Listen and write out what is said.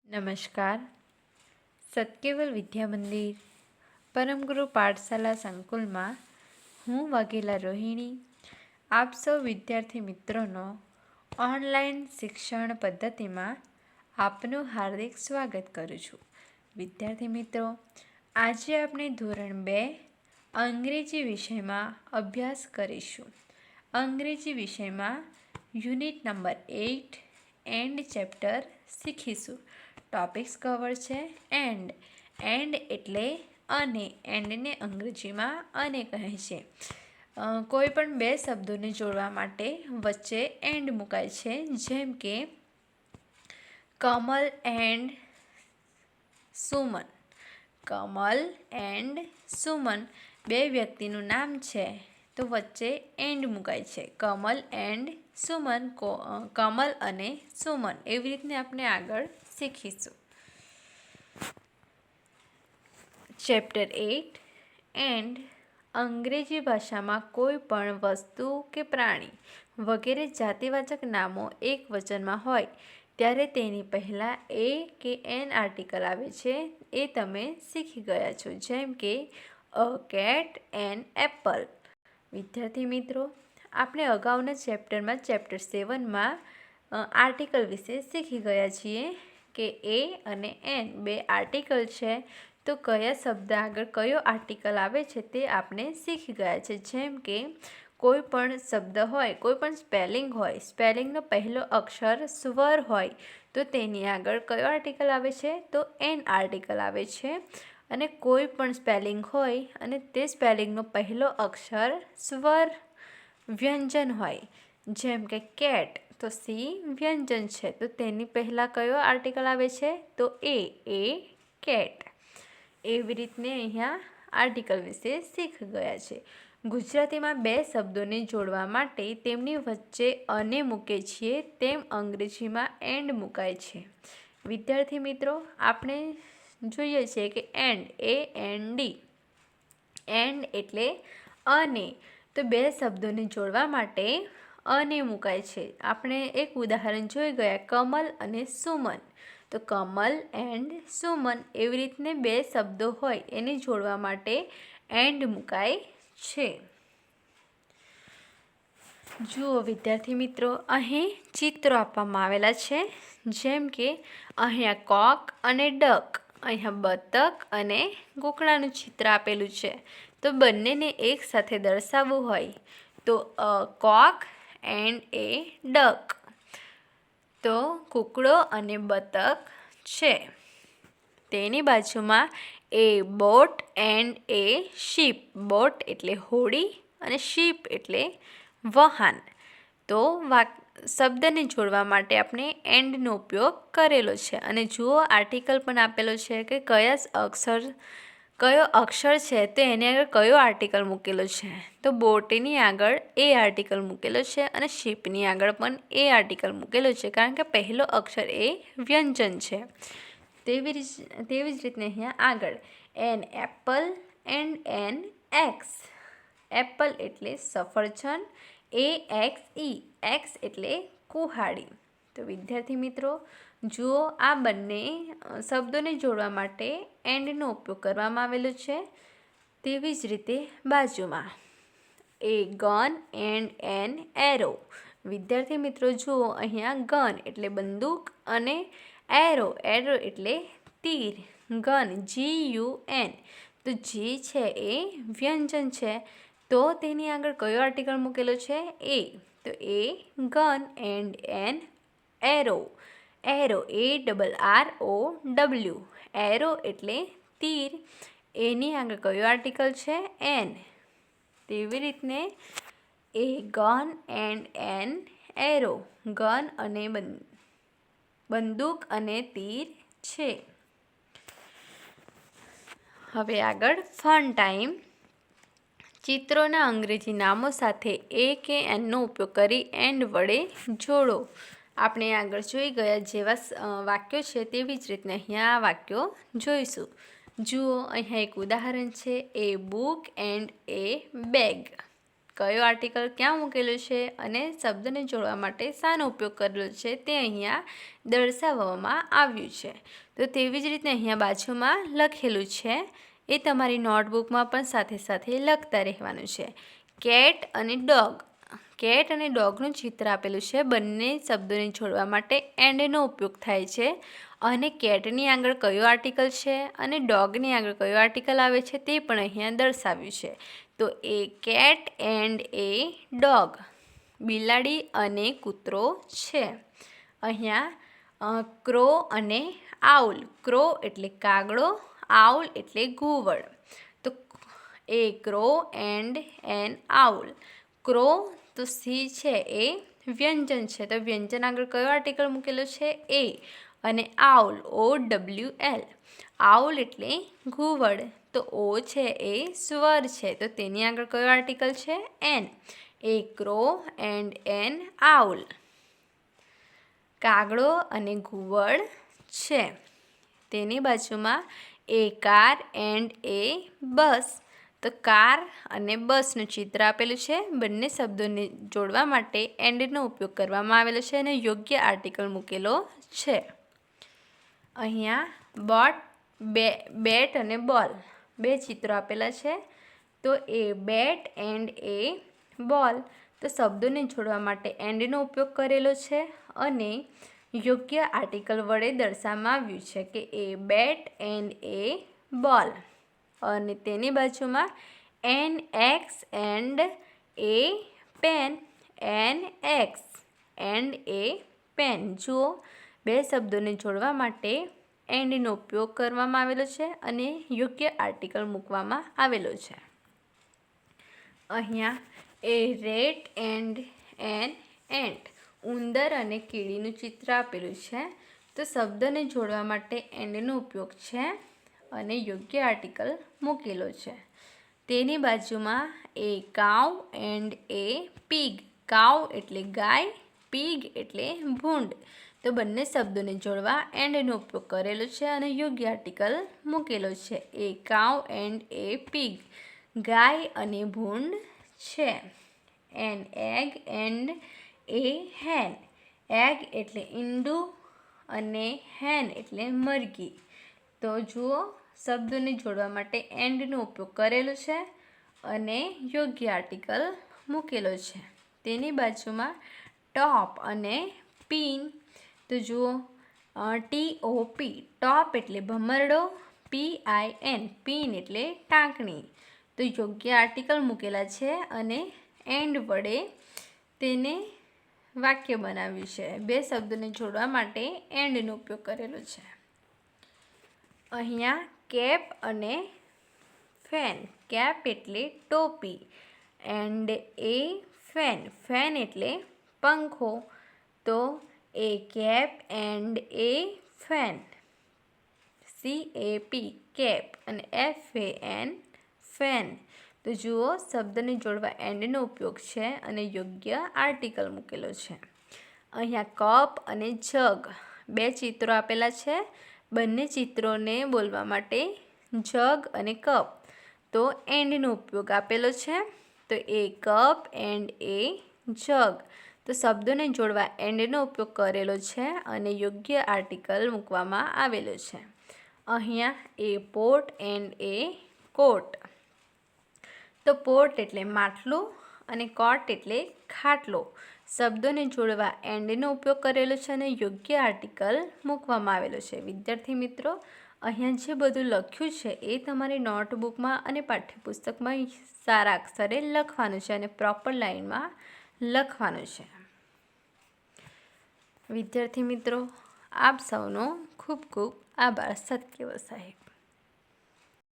નમસ્કાર. સતકેવલ વિદ્યા મંદિર પરમગુરુ પાઠશાલા સંકુલમાં હું વાઘેલા રોહિણી આપ સૌ વિદ્યાર્થી મિત્રોનો ઓનલાઈન શિક્ષણ પદ્ધતિમાં આપનું હાર્દિક સ્વાગત કરું છું. વિદ્યાર્થી મિત્રો, આજે આપણે ધોરણ 2 અંગ્રેજી વિષયમાં અભ્યાસ કરીશું. અંગ્રેજી વિષયમાં યુનિટ નંબર 8 એન્ડ ચેપ્ટર શીખીશું. ટોપિક્સ કવર છે એન્ડ. એન્ડ એટલે અને. એન્ડને અંગ્રેજીમાં અને કહે છે. કોઈ પણ બે શબ્દોને જોડવા માટે વચ્ચે એન્ડ મુકાય છે. જેમ કે કમલ એન્ડ સુમન. કમલ એન્ડ સુમન બે વ્યક્તિનું નામ છે તો વચ્ચે એન્ડ મુકાય છે. કમલ એન્ડ સુમન, કમલ અને સુમન. એવી રીતને આપણે આગળ શીખીશું. Chapter 8 and. અંગ્રેજી ભાષામાં કોઈ પણ વસ્તુ કે પ્રાણી વગેરે જાતિવાચક નામો એક વચનમાં હોય ત્યારે તેની પહેલાં એ કે એન આર્ટિકલ આવે છે. એ તમે શીખી ગયા છો. જેમ કે અ કેટ એન એપલ. વિદ્યાર્થી મિત્રો, આપણે અગાઉના ચેપ્ટરમાં ચેપ્ટર 7માં આર્ટિકલ વિશે શીખી ગયા છીએ કે એ અને એન બે આર્ટિકલ છે તો કયા શબ્દ આગળ કયો આર્ટિકલ આવે છે તે આપણે શીખી ગયા છે. જેમ કે કોઈ પણ શબ્દ હોય, કોઈ પણ સ્પેલિંગ હોય, સ્પેલિંગનો પહેલો અક્ષર સ્વર હોય તો તેની આગળ કયો આર્ટિકલ આવે છે તો એન આર્ટિકલ આવે છે. અને કોઈ પણ સ્પેલિંગ હોય અને તે સ્પેલિંગનો પહેલો અક્ષર સ્વર વ્યંજન હોય, જેમ કે કેટ તો સી વ્યંજન છે તો તેની પહેલાં કયો આર્ટિકલ આવે છે તો એ કેટ. એવી રીતને અહીંયા આર્ટિકલ વિશે શીખી ગયા છે. ગુજરાતીમાં બે શબ્દોને જોડવા માટે તેમની વચ્ચે અને મૂકે છીએ તેમ અંગ્રેજીમાં એન્ડ મુકાય છે. વિદ્યાર્થી મિત્રો, આપણે જોઈએ છીએ કે and A N D. And એટલે અને. તો બે શબ્દોને જોડવા માટે અને મુકાય છે. આપણે એક ઉદાહરણ જોઈ ગયા, કમલ અને સુમન. તો કમલ એન્ડ સુમન. એવી રીતને બે શબ્દો હોય એને જોડવા માટે એન્ડ મુકાય છે. જુઓ વિદ્યાર્થી મિત્રો, અહીં ચિત્રો આપવામાં આવેલા છે. જેમ કે અહીંયા કોક અને ડક, અહીંયા બતક અને કૂકડાનું ચિત્ર આપેલું છે. તો બંનેને એક સાથે દર્શાવવું હોય તો અ કોક એન્ડ એ ડક. તો કૂકડો અને બતક છે. તેની બાજુમાં a boat and a ship. Boat એટલે હોડી અને શીપ એટલે વાહન. તો શબ્દને જોડવા માટે આપણે એન્ડનો ઉપયોગ કરેલો છે. અને જુઓ આર્ટિકલ પણ આપેલો છે કે કયો અક્ષર છે તો એની આગળ કયો આર્ટિકલ મૂકેલો છે. તો બોટની આગળ એ આર્ટિકલ મૂકેલો છે અને શીપની આગળ પણ એ આર્ટિકલ મૂકેલો છે, કારણ કે પહેલો અક્ષર એ વ્યંજન છે. તેવી જ રીતને અહીંયા આગળ an apple and an axe. Apple એટલે સફરજન, એ એક્સ ઈ. એક્સ એટલે કુહાડી. તો વિદ્યાર્થી મિત્રો, જુઓ આ બંને શબ્દોને જોડવા માટે એન્ડનો ઉપયોગ કરવામાં આવેલો છે. તેવી જ રીતે બાજુમાં એ ગન એન્ડ એન એરો. વિદ્યાર્થી મિત્રો જુઓ, અહીંયા ગન એટલે બંદૂક અને એરો એટલે તીર. Gun GUN. તો જી છે એ વ્યંજન છે તો તેની આગળ કયો આર્ટિકલ મૂકેલો છે એ. તો a gun and an arrow. Arrow ARROW. Arrow એટલે તીર. એની આગળ કયો આર્ટિકલ છે એન. તેવી રીતને a gun and an arrow. Gun અને બંદૂક અને તીર છે. હવે આગળ ફન ટાઈમ. ચિત્રોના અંગ્રેજી નામો સાથે એ કે એનનો ઉપયોગ કરી એન્ડ વડે જોડો. આપણે આગળ જોઈ ગયા જેવા વાક્યો છે તેવી જ રીતના અહીંયા આ વાક્યો જોઈશું. જુઓ, અહીંયા એક ઉદાહરણ છે, એ બુક એન્ડ એ બેગ. કયો આર્ટિકલ ક્યાં મૂકેલો છે અને શબ્દને જોડવા માટે શાનો ઉપયોગ કરેલો છે તે અહીંયા દર્શાવવામાં આવ્યું છે. તો તેવી જ રીતે અહીંયા બાજુમાં લખેલું છે એ તમારી નોટબુકમાં પણ સાથે સાથે લખતા રહેવાનું છે. કેટ અને ડોગ. કેટ અને ડોગનું ચિત્ર આપેલું છે. બંને શબ્દોને જોડવા માટે એન્ડનો ઉપયોગ થાય છે અને કેટની આગળ કયો આર્ટિકલ છે અને ડોગની આગળ કયો આર્ટિકલ આવે છે તે પણ અહીંયા દર્શાવ્યું છે. તો એ કેટ એન્ડ એ ડોગ. બિલાડી અને કૂતરો છે. અહીંયા ક્રો અને આઉલ. ક્રો એટલે કાગડો, આઉલ એટલે ઘુવડ. તો a crow and an owl. Crow તો સી છે એ વ્યંજન છે, તો વ્યંજન આગળ કયો આર્ટિકલ મૂકેલો છે એ. અને આઉલ OWL. આઉલ એટલે ઘુવડ, તો ઓ છે એ સ્વર છે, તો તેની આગળ કયો આર્ટિકલ છે an. A crow and an owl. કાગડો અને ઘુવડ છે. તેની બાજુમાં એ કાર એન્ડ એ બસ. તો કાર અને બસનું ચિત્ર આપેલું છે. બંને શબ્દોને જોડવા માટે એન્ડનો ઉપયોગ કરવામાં આવેલો છે અને યોગ્ય આર્ટિકલ મૂકેલો છે. અહીંયા બેટ અને બોલ બે ચિત્રો આપેલા છે. તો એ બેટ એન્ડ એ બોલ. તો શબ્દોને જોડવા માટે એન્ડનો ઉપયોગ કરેલો છે અને યોગ્ય આર્ટિકલ વડે દર્શાવવામાં આવ્યું છે કે એ બેટ એન્ડ એ બોલ. અને તેની બાજુમાં an axe and a pen. An axe and a pen. જુઓ, બે શબ્દોને જોડવા માટે એન્ડનો ઉપયોગ કરવામાં આવેલો છે અને યોગ્ય આર્ટિકલ મૂકવામાં આવેલો છે. અહીંયા એ રેટ એન્ડ એન એન્ટ. ઉંદર અને કીડીનું ચિત્ર આપેલું છે. તો શબ્દને જોડવા માટે એન્ડનો ઉપયોગ છે અને યોગ્ય આર્ટિકલ મૂકેલો છે. તેની બાજુમાં એ કાઉ એન્ડ એ પીગ. કાઉ એટલે ગાય, પીગ એટલે ભૂંડ. તો બંને શબ્દોને જોડવા એન્ડનો ઉપયોગ કરેલો છે અને યોગ્ય આર્ટિકલ મૂકેલો છે. એ કાઉ એન્ડ એ પીગ. ગાય અને ભૂંડ છે. An egg and A Han. Egg એટલે ઈંડું અને હેન એટલે મરઘી. તો જુઓ, શબ્દોને જોડવા માટે એન્ડનો ઉપયોગ કરેલો છે અને યોગ્ય આર્ટિકલ મૂકેલો છે. તેની બાજુમાં ટોપ અને પીન. તો જુઓ, TOP. ટોપ એટલે ભમરડો, PIN. પીન એટલે ટાંકણી. તો યોગ્ય આર્ટિકલ મૂકેલા છે અને એન્ડ વડે તેને વાક્ય બનાવ્યું છે. બે શબ્દોને જોડવા માટે એન્ડનો ઉપયોગ કરેલો છે. અહીંયા કેપ અને ફેન. કેપ એટલે ટોપી એન્ડ એ ફેન. ફેન એટલે પંખો. તો a cap and a fan. CAP cap અને FAN ફેન. તો જુઓ, શબ્દને જોડવા એન્ડનો ઉપયોગ છે અને યોગ્ય આર્ટિકલ મૂકેલો છે. અહીંયા કપ અને જગ બે ચિત્રો આપેલા છે. બંને ચિત્રોને બોલવા માટે જગ અને કપ. તો એન્ડનો ઉપયોગ આપેલો છે. તો એ કપ એન્ડ એ જગ. તો શબ્દોને જોડવા એન્ડનો ઉપયોગ કરેલો છે અને યોગ્ય આર્ટિકલ મૂકવામાં આવેલો છે. અહીંયા એ પોટ એન્ડ એ કોટ. તો પોટ એટલે માટલું અને કોટ એટલે ખાટલો. શબ્દોને જોડવા એન્ડનો ઉપયોગ કરેલો છે અને યોગ્ય આર્ટિકલ મૂકવામાં આવેલો છે. વિદ્યાર્થી મિત્રો, અહીંયા જે બધું લખ્યું છે એ તમારી નોટબુકમાં અને પાઠ્યપુસ્તકમાં સારા અક્ષરે લખવાનું છે અને પ્રોપર લાઇનમાં લખવાનું છે. વિદ્યાર્થી મિત્રો, આપ સૌનો ખૂબ ખૂબ આભાર. સત્યવ સાહેબ.